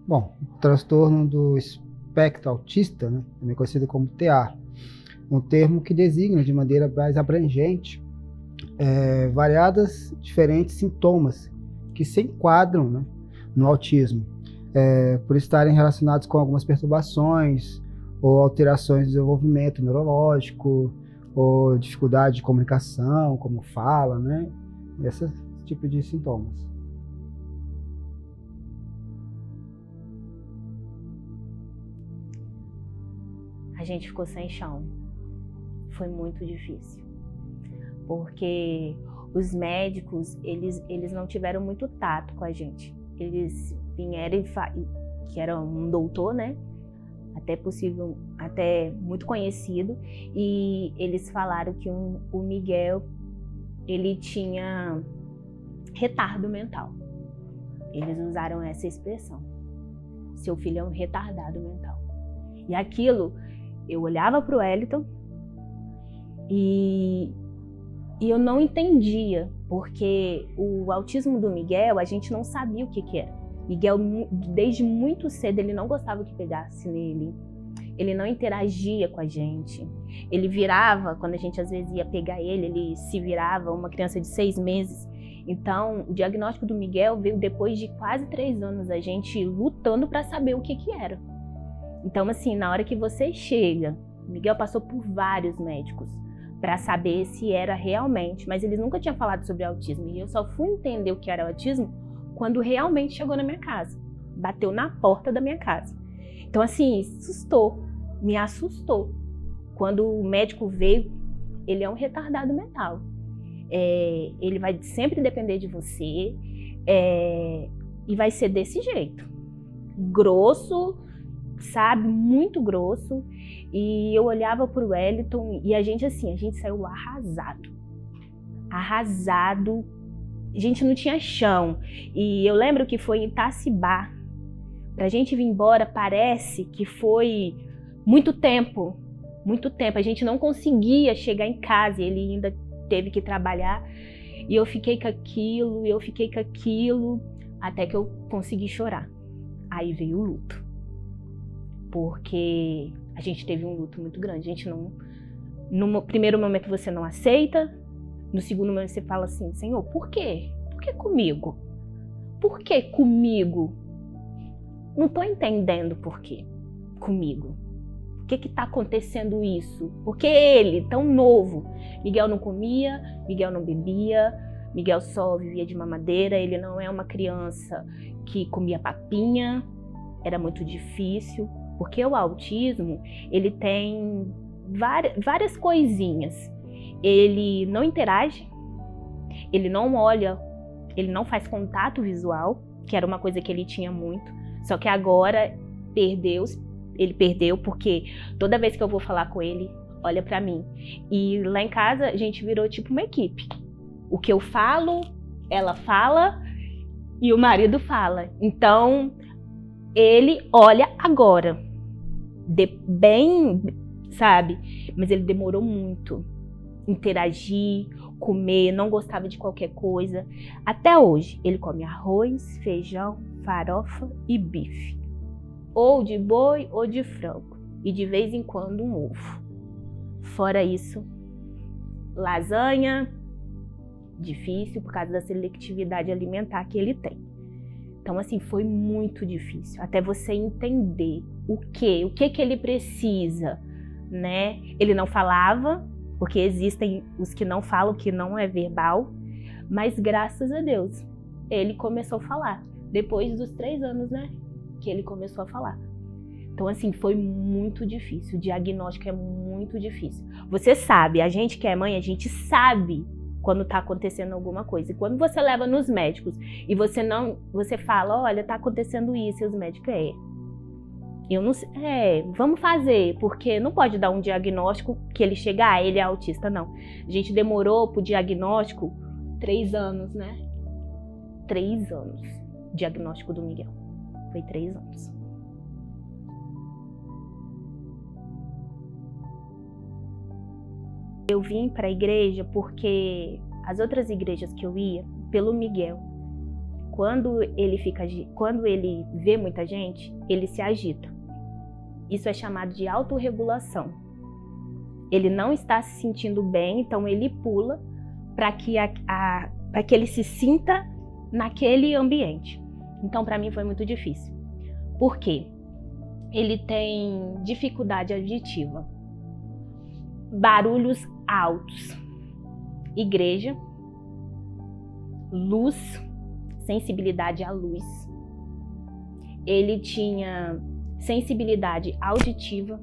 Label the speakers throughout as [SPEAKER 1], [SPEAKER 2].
[SPEAKER 1] Bom, o transtorno do espectro autista, né, também conhecido como TEA, um termo que designa de maneira mais abrangente variados diferentes sintomas que se enquadram, né, no autismo, por estarem relacionados com algumas perturbações ou alterações de desenvolvimento neurológico ou dificuldade de comunicação, como fala, né, esse tipo de sintomas.
[SPEAKER 2] A gente ficou sem chão. Foi muito difícil. Porque os médicos, eles não tiveram muito tato com a gente. Eles vieram que era um doutor, né? Até muito conhecido. E eles falaram que o Miguel, ele tinha retardo mental. Eles usaram essa expressão. Seu filho é um retardado mental. E aquilo, eu olhava para o Wellington e eu não entendia, porque o autismo do Miguel, a gente não sabia o que era. Miguel, desde muito cedo, ele não gostava que pegasse nele. Ele não interagia com a gente. Ele virava, quando a gente às vezes ia pegar ele se virava, uma criança de 6 meses. Então, o diagnóstico do Miguel veio depois de quase 3 anos, a gente lutando para saber o que era. Então, assim, na hora que você chega, Miguel passou por vários médicos para saber se era realmente, mas eles nunca tinham falado sobre autismo. E eu só fui entender o que era autismo quando realmente chegou na minha casa, bateu na porta da minha casa. Então, assim, me assustou. Quando o médico veio, ele é um retardado mental. Ele vai sempre depender de você e vai ser desse jeito, grosso, sabe, muito grosso. E eu olhava pro Wellington e a gente saiu arrasado. A gente não tinha chão. E eu lembro que foi em Itacibá. Pra gente vir embora, parece que foi muito tempo. A gente não conseguia chegar em casa, ele ainda teve que trabalhar. E eu fiquei com aquilo, até que eu consegui chorar. Aí veio o luto. Porque a gente teve um luto muito grande. A gente não... No primeiro momento você não aceita, no segundo momento você fala assim, Senhor, por quê? Por que comigo? Por que comigo? Não tô entendendo por quê comigo. Por que tá acontecendo isso? Porque ele, tão novo, Miguel não comia, Miguel não bebia, Miguel só vivia de mamadeira, ele não é uma criança que comia papinha, era muito difícil, porque o autismo, ele tem várias coisinhas. Ele não interage, ele não olha, ele não faz contato visual, que era uma coisa que ele tinha muito, só que agora ele perdeu porque toda vez que eu vou falar com ele, olha pra mim. E lá em casa a gente virou tipo uma equipe. O que eu falo, ela fala e o marido fala. Então, ele olha agora. Bem, sabe? Mas ele demorou muito. Interagir, comer, não gostava de qualquer coisa. Até hoje, ele come arroz, feijão, farofa e bife. Ou de boi ou de frango. E de vez em quando um ovo. Fora isso, lasanha, difícil por causa da seletividade alimentar que ele tem. Então, assim, foi muito difícil. Até você entender o que ele precisa, né? Ele não falava, porque existem os que não falam, que não é verbal. Mas, graças a Deus, ele começou a falar. Depois dos 3 anos, né? Que ele começou a falar. Então, assim, foi muito difícil. O diagnóstico é muito difícil. Você sabe, a gente que é mãe, a gente sabe quando tá acontecendo alguma coisa. E quando você leva nos médicos e você fala, olha, tá acontecendo isso, e os médicos, eu não sei, vamos fazer, porque não pode dar um diagnóstico que ele chega, ele é autista, não. A gente demorou pro diagnóstico 3 anos, né? 3 anos. Diagnóstico do Miguel. Foi 3 anos. Eu vim para a igreja porque as outras igrejas que eu ia, pelo Miguel, quando ele vê muita gente, ele se agita. Isso é chamado de autorregulação. Ele não está se sentindo bem, então ele pula para que ele se sinta naquele ambiente. Então, para mim foi muito difícil. Por quê? Ele tem dificuldade auditiva, barulhos altos, igreja, luz, sensibilidade à luz. Ele tinha sensibilidade auditiva.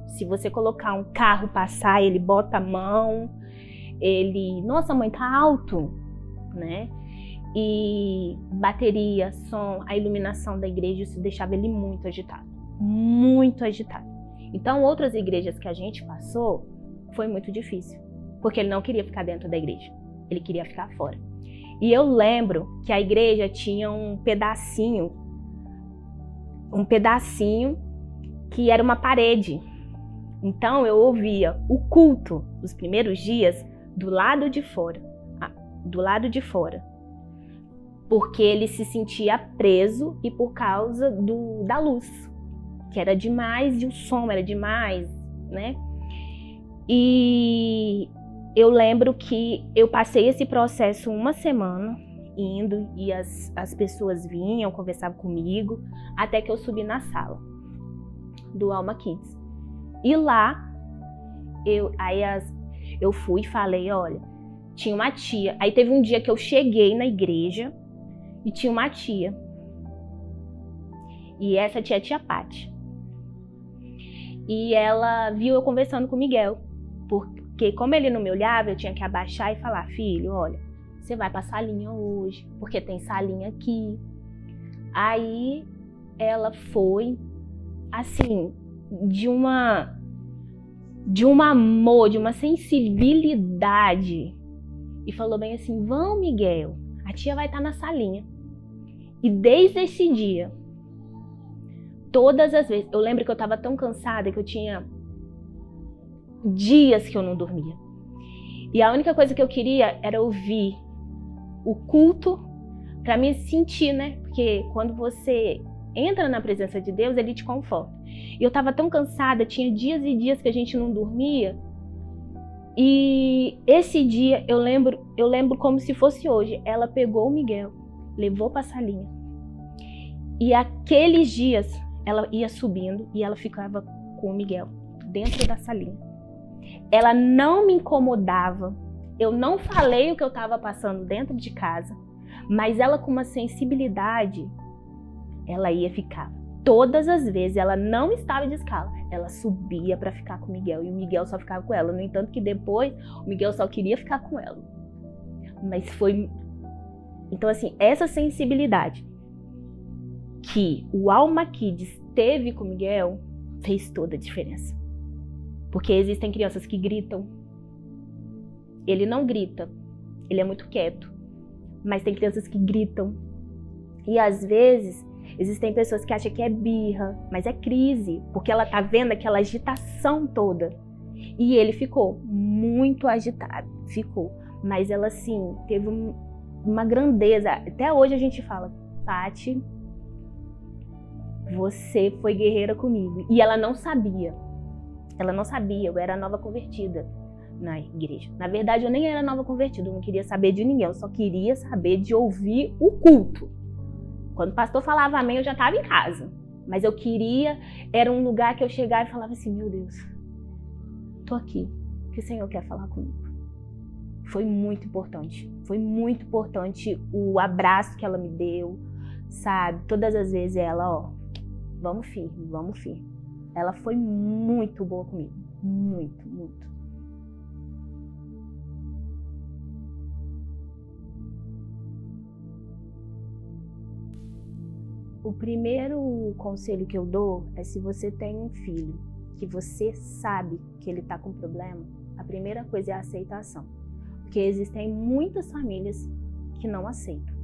[SPEAKER 2] Se você colocar um carro passar, ele bota a mão, nossa, mãe, tá alto, né? E bateria, som, a iluminação da igreja, isso deixava ele muito agitado, muito agitado. Então, outras igrejas que a gente passou, foi muito difícil, porque ele não queria ficar dentro da igreja, ele queria ficar fora. E eu lembro que a igreja tinha um pedacinho que era uma parede. Então eu ouvia o culto, os primeiros dias, do lado de fora, porque ele se sentia preso e por causa da luz, que era demais, e o som era demais, né? E eu lembro que eu passei esse processo uma semana indo, e as pessoas vinham, conversavam comigo, até que eu subi na sala do Alma Kids. E lá, eu fui e falei, olha, tinha uma tia. Aí teve um dia que eu cheguei na igreja e tinha uma tia. E essa tia é a tia Pati. E ela viu eu conversando com o Miguel. Porque como ele não me olhava, eu tinha que abaixar e falar, filho, olha, você vai pra salinha hoje, porque tem salinha aqui. Aí ela foi, assim, de um amor, de uma sensibilidade, e falou bem assim, vão, Miguel, a tia vai estar na salinha. E desde esse dia, todas as vezes, eu lembro que eu estava tão cansada que eu tinha dias que eu não dormia. E a única coisa que eu queria era ouvir o culto para me sentir, né? Porque quando você entra na presença de Deus, ele te conforta. E eu estava tão cansada, tinha dias e dias que a gente não dormia. E esse dia, eu lembro como se fosse hoje. Ela pegou o Miguel, levou para a salinha. E aqueles dias, ela ia subindo e ela ficava com o Miguel dentro da salinha. Ela não me incomodava. Eu não falei o que eu estava passando dentro de casa, mas ela, com uma sensibilidade, ela ia ficar. Todas as vezes ela não estava de escala, ela subia para ficar com o Miguel e o Miguel só ficava com ela. No entanto, que depois o Miguel só queria ficar com ela. Mas foi. Então, assim, essa sensibilidade que o Alma Kids teve com o Miguel fez toda a diferença. Porque existem crianças que gritam. Ele não grita, ele é muito quieto. Mas tem crianças que gritam. E às vezes existem pessoas que acham que é birra, mas é crise, porque ela tá vendo aquela agitação toda. E ele ficou muito agitado, ficou. Mas ela, assim, teve uma grandeza. Até hoje a gente fala, Pati, você foi guerreira comigo. E ela não sabia. Ela não sabia, eu era nova convertida na igreja. Na verdade, eu nem era nova convertida, eu não queria saber de ninguém, eu só queria saber de ouvir o culto. Quando o pastor falava amém, eu já estava em casa. Mas eu queria, era um lugar que eu chegava e falava assim, meu Deus, tô aqui, o que o Senhor quer falar comigo? Foi muito importante o abraço que ela me deu, sabe? Todas as vezes ela, ó, vamos firme. Ela foi muito boa comigo, muito, muito. O primeiro conselho que eu dou é, se você tem um filho que você sabe que ele está com problema, a primeira coisa é a aceitação. Porque existem muitas famílias que não aceitam.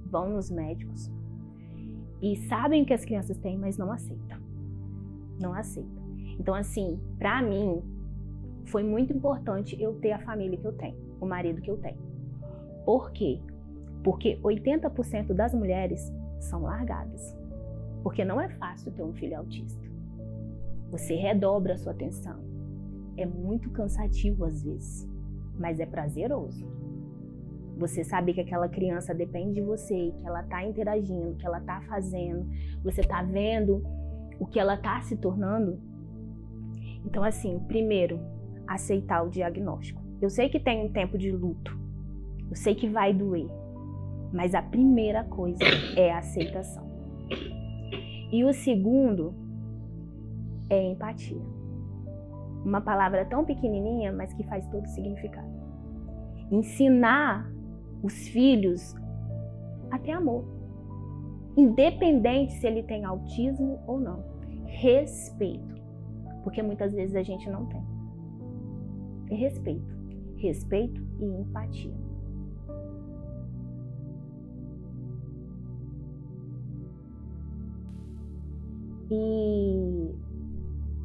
[SPEAKER 2] Vão nos médicos e sabem que as crianças têm, mas não aceitam. Não aceitam. Então, assim, para mim, foi muito importante eu ter a família que eu tenho, o marido que eu tenho. Por quê? Porque 80% das mulheres são largadas. Porque não é fácil ter um filho autista. Você redobra a sua atenção. É muito cansativo às vezes, mas é prazeroso. Você sabe que aquela criança depende de você, que ela está interagindo, que ela está fazendo, você está vendo o que ela está se tornando. Então, assim, primeiro, aceitar o diagnóstico. Eu sei que tem um tempo de luto, eu sei que vai doer, mas a primeira coisa é a aceitação. E o segundo é empatia. Uma palavra tão pequenininha, mas que faz todo o significado. Ensinar os filhos a ter amor, independente se ele tem autismo ou não. Respeito, porque muitas vezes a gente não tem. É respeito, respeito e empatia. E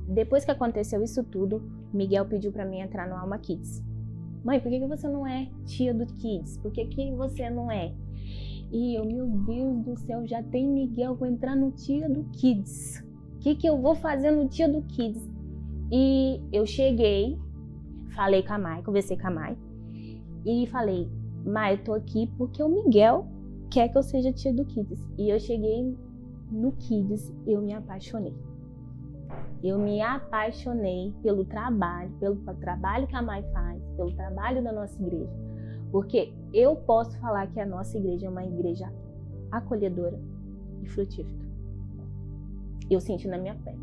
[SPEAKER 2] depois que aconteceu isso tudo, Miguel pediu para mim entrar no Alma Kids. Mãe, por que você não é tia do Kids? Por que você não é? E eu, meu Deus do céu, já tem Miguel, vou entrar no tia do Kids. O que eu vou fazer no tia do Kids? E eu cheguei, falei com a Mai, conversei com a Mai. E falei, Mai, eu tô aqui porque o Miguel quer que eu seja tia do Kids. E eu cheguei no Kids, eu me apaixonei. Eu me apaixonei pelo trabalho que a Mai faz, pelo trabalho da nossa igreja. Porque eu posso falar que a nossa igreja é uma igreja acolhedora e frutífera. Eu senti na minha pele.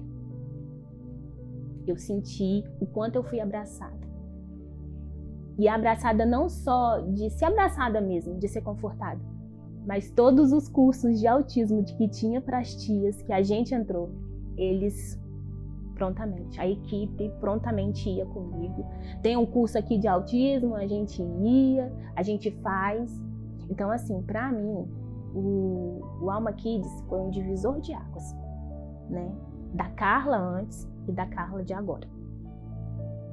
[SPEAKER 2] Eu senti o quanto eu fui abraçada. E abraçada não só de ser abraçada mesmo, de ser confortada, mas todos os cursos de autismo que tinha para as tias, que a gente entrou, eles prontamente, a equipe prontamente ia comigo. Tem um curso aqui de autismo, a gente ia, a gente faz. Então, assim, para mim, o Alma Kids foi um divisor de águas, né? Da Carla antes e da Carla de agora.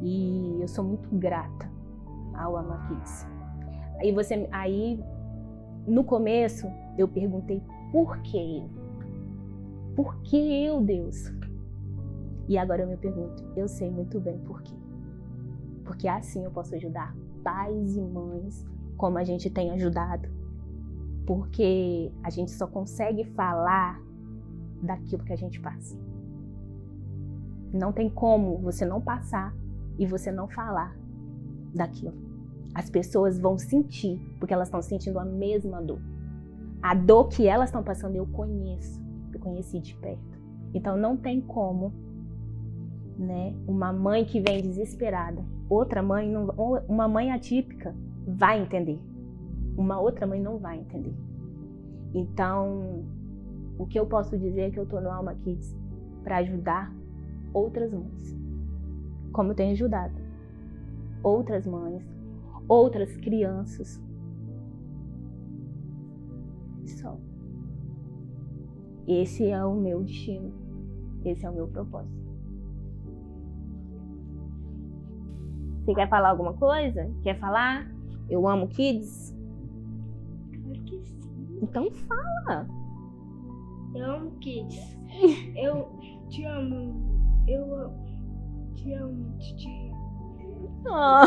[SPEAKER 2] E eu sou muito grata ao Alma Kids. Aí, no começo, eu perguntei por que eu? Por que eu, Deus? E agora eu me pergunto, eu sei muito bem por quê. Porque assim eu posso ajudar pais e mães, como a gente tem ajudado. Porque a gente só consegue falar daquilo que a gente passa. Não tem como você não passar e você não falar daquilo. As pessoas vão sentir, porque elas estão sentindo a mesma dor. A dor que elas estão passando eu conheci de perto. Então não tem como, né, uma mãe que vem desesperada, outra mãe, uma mãe atípica vai entender, uma outra mãe não vai entender. Então, o que eu posso dizer é que eu estou no Alma Kids para ajudar outras mães, como eu tenho ajudado outras mães, outras crianças. Só. Esse é o meu destino, esse é o meu propósito. Você quer falar alguma coisa? Quer falar? Eu amo Kids?
[SPEAKER 3] Claro que sim.
[SPEAKER 2] Então fala.
[SPEAKER 3] Eu amo Kids. Eu te amo. Eu te amo, titia.
[SPEAKER 2] Oh.